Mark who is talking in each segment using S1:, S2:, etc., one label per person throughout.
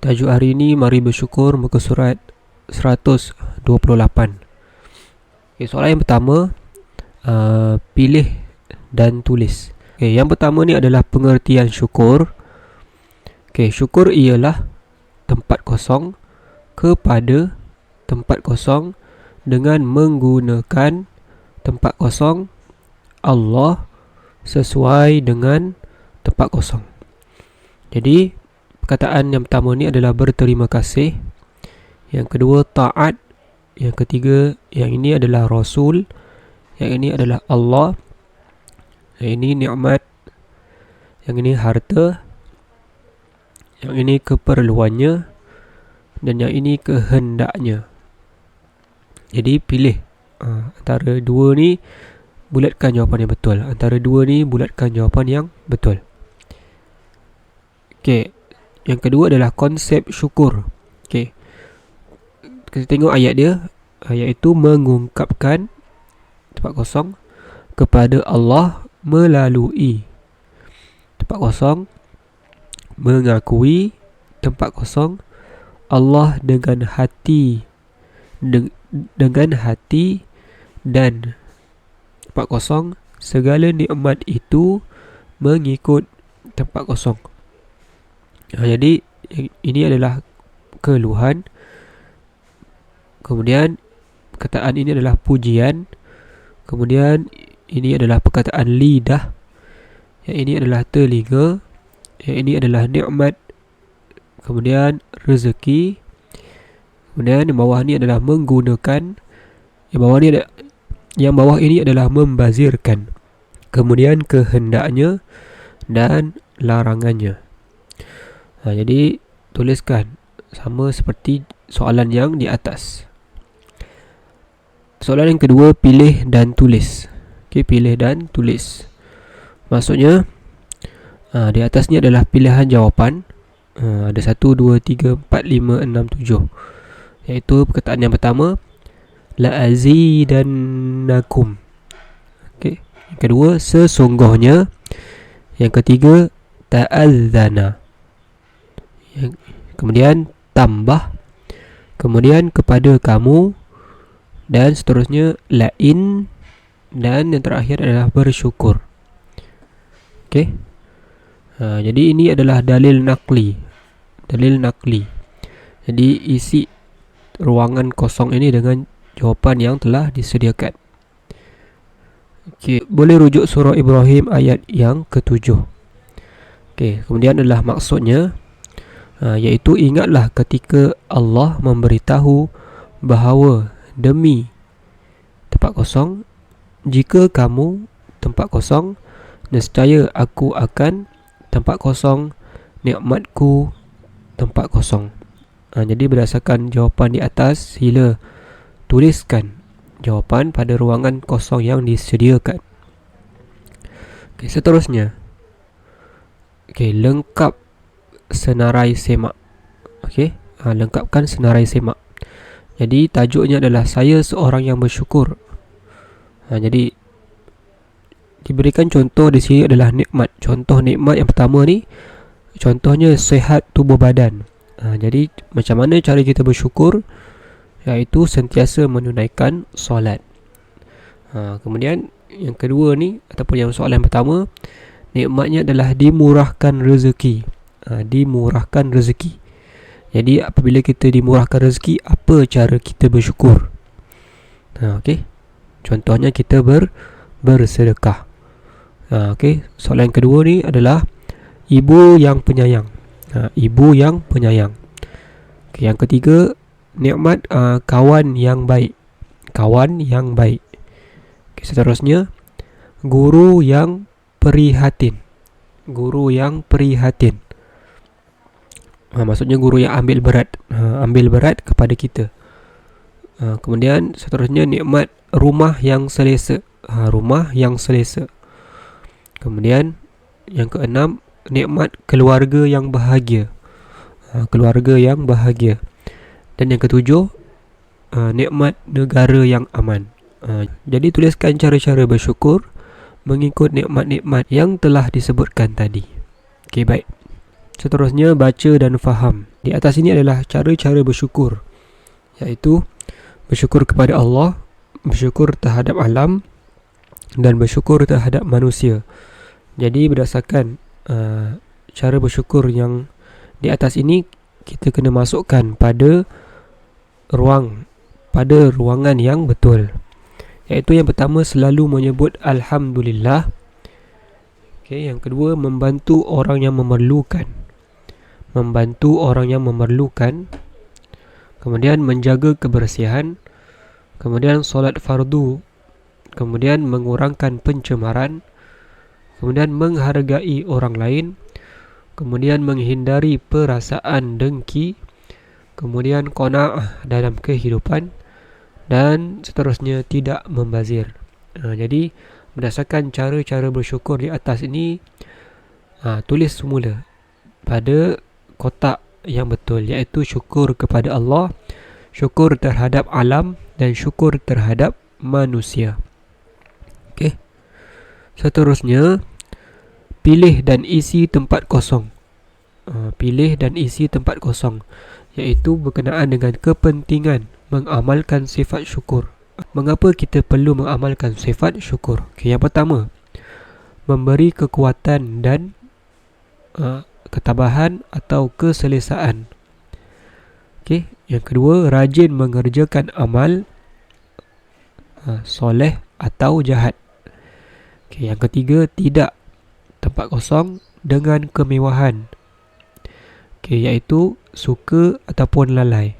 S1: Tajuk hari ini, mari bersyukur, muka surat 128. Soalan yang pertama, pilih dan tulis. Yang pertama ni adalah pengertian syukur. Syukur ialah tempat kosong kepada tempat kosong dengan menggunakan tempat kosong Allah sesuai dengan tempat kosong. Jadi perkataan yang pertama ni adalah berterima kasih. Yang kedua taat. Yang ketiga, yang ini adalah Rasul. Yang ini adalah Allah. Yang ini nikmat. Yang ini harta. Yang ini keperluannya. Dan yang ini kehendaknya. Jadi pilih antara dua ni, bulatkan jawapan yang betul. Antara dua ni, bulatkan jawapan yang betul. Yang kedua adalah konsep syukur. Kita tengok ayat dia. Ayat itu mengungkapkan tempat kosong kepada Allah melalui tempat kosong, mengakui tempat kosong Allah dengan hati, dengan hati, dan tempat kosong segala nikmat itu mengikut tempat kosong. Jadi ini adalah keluhan. Kemudian perkataan ini adalah pujian. Kemudian ini adalah perkataan lidah. Yang ini adalah telinga. Yang ini adalah nikmat. Kemudian rezeki. Kemudian yang bawah ni adalah menggunakan. Yang bawah ini adalah membazirkan. Kemudian kehendaknya dan larangannya. Jadi tuliskan sama seperti soalan yang di atas. Soalan yang kedua, pilih dan tulis. Pilih dan tulis. Maksudnya di atas ni adalah pilihan jawapan. Ada 1, 2, 3, 4, 5, 6, 7. Iaitu perkataan yang pertama, la'azidannakum. Yang kedua, sesungguhnya. Yang ketiga, ta'adzana. Kemudian tambah. Kemudian kepada kamu. Dan seterusnya lain. Dan yang terakhir adalah bersyukur. Jadi ini adalah dalil nakli. Dalil nakli. Jadi isi ruangan kosong ini dengan jawapan yang telah disediakan. Boleh rujuk surah Ibrahim ayat yang ke-7. Kemudian adalah maksudnya, iaitu ingatlah ketika Allah memberitahu bahawa demi tempat kosong, jika kamu tempat kosong, nescaya aku akan tempat kosong nikmatku tempat kosong. Jadi berdasarkan jawapan di atas, sila tuliskan jawapan pada ruangan kosong yang disediakan. Seterusnya, lengkap senarai semak. Lengkapkan senarai semak. Jadi tajuknya adalah saya seorang yang bersyukur. Jadi diberikan contoh di sini adalah nikmat. Contoh nikmat yang pertama ni, contohnya sihat tubuh badan. Jadi macam mana cara kita bersyukur? Iaitu sentiasa menunaikan solat. Kemudian yang kedua ni, ataupun yang soalan pertama, nikmatnya adalah dimurahkan rezeki. Dimurahkan rezeki. Jadi apabila kita dimurahkan rezeki, apa cara kita bersyukur? Contohnya kita bersedekah. Soalan kedua ni adalah ibu yang penyayang. Ibu yang penyayang. Yang ketiga, nikmat kawan yang baik. Kawan yang baik. Seterusnya, guru yang prihatin. Guru yang prihatin. Maksudnya guru yang ambil berat kepada kita. Kemudian seterusnya, nikmat rumah yang selesa. Rumah yang selesa. Kemudian yang keenam, nikmat keluarga yang bahagia. Keluarga yang bahagia. Dan yang ketujuh, nikmat negara yang aman. Jadi tuliskan cara-cara bersyukur mengikut nikmat-nikmat yang telah disebutkan tadi. Baik. Seterusnya, baca dan faham. Di atas ini adalah cara-cara bersyukur, iaitu bersyukur kepada Allah, bersyukur terhadap alam, dan bersyukur terhadap manusia. Jadi berdasarkan cara bersyukur yang di atas ini, kita kena masukkan pada ruangan yang betul. Iaitu yang pertama, selalu menyebut Alhamdulillah. Yang kedua, membantu orang yang memerlukan. Kemudian menjaga kebersihan. Kemudian solat fardu. Kemudian mengurangkan pencemaran. Kemudian menghargai orang lain. Kemudian menghindari perasaan dengki. Kemudian qanaah dalam kehidupan. Dan seterusnya, tidak membazir. Jadi berdasarkan cara-cara bersyukur di atas ini, tulis semula pada kotak yang betul, iaitu syukur kepada Allah, syukur terhadap alam, dan syukur terhadap manusia. Okey. Seterusnya, pilih dan isi tempat kosong. Iaitu berkenaan dengan kepentingan mengamalkan sifat syukur. Mengapa kita perlu mengamalkan sifat syukur? Yang pertama, memberi kekuatan dan ketabahan atau keselesaan. Yang kedua, rajin mengerjakan amal soleh atau jahat. Yang ketiga, tidak tempat kosong dengan kemewahan, iaitu suka ataupun lalai.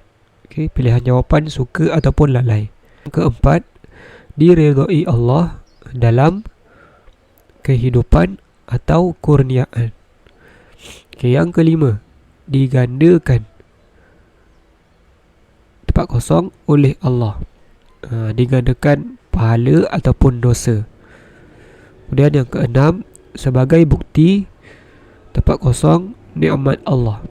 S1: Pilihan jawapan suka ataupun lalai. Yang keempat, diredai Allah dalam kehidupan atau kurniaan. Yang kelima, digandakan tempat kosong oleh Allah. Digandakan pahala ataupun dosa. Kemudian yang keenam, sebagai bukti tempat kosong nikmat Allah.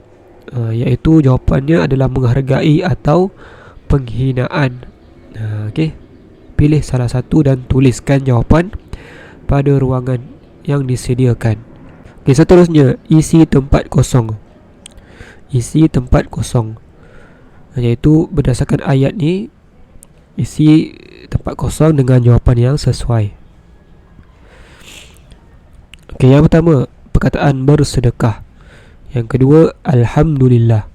S1: Iaitu jawapannya adalah menghargai atau penghinaan. Pilih salah satu dan tuliskan jawapan pada ruangan yang disediakan. Seterusnya, isi tempat kosong. Iaitu berdasarkan ayat ni, isi tempat kosong dengan jawapan yang sesuai. Yang pertama, perkataan bersedekah. Yang kedua, Alhamdulillah.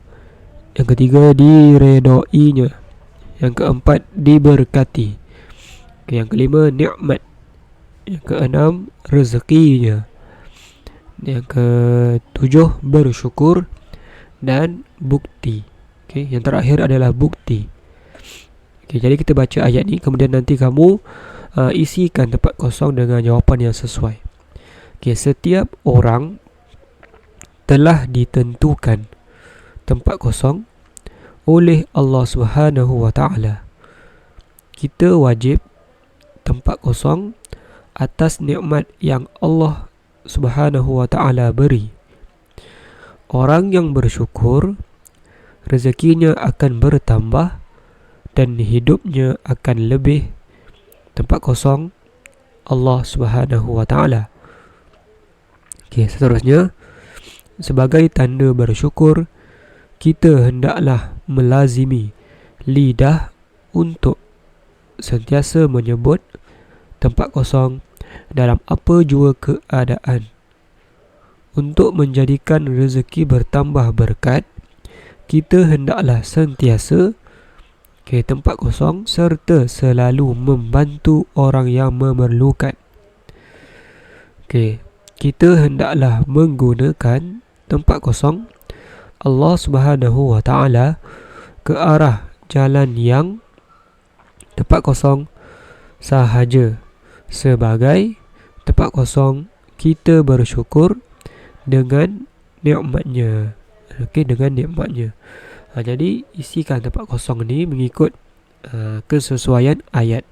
S1: Yang ketiga, diredainya. Yang keempat, diberkati. Yang kelima, nikmat. Yang keenam, rezekinya. Yang ketujuh, bersyukur. Dan bukti. Yang terakhir adalah bukti. Jadi kita baca ayat ni, kemudian nanti kamu isikan tempat kosong dengan jawapan yang sesuai. Setiap orang telah ditentukan tempat kosong oleh Allah Subhanahu wa ta'ala. Kita wajib tempat kosong atas nikmat yang Allah Subhanahu wa ta'ala beri. Orang yang bersyukur, rezekinya akan bertambah dan hidupnya akan lebih tempat kosong Allah Subhanahu wa ta'ala. Seterusnya, sebagai tanda bersyukur, kita hendaklah melazimi lidah untuk sentiasa menyebut tempat kosong dalam apa jua keadaan. Untuk menjadikan rezeki bertambah berkat, kita hendaklah sentiasa tempat kosong serta selalu membantu orang yang memerlukan. Kita hendaklah menggunakan tempat kosong Allah Subhanahu wa ta'ala ke arah jalan yang tempat kosong sahaja, sebagai tempat kosong kita bersyukur dengan nikmatnya. Jadi isikan tempat kosong ni mengikut kesesuaian ayat.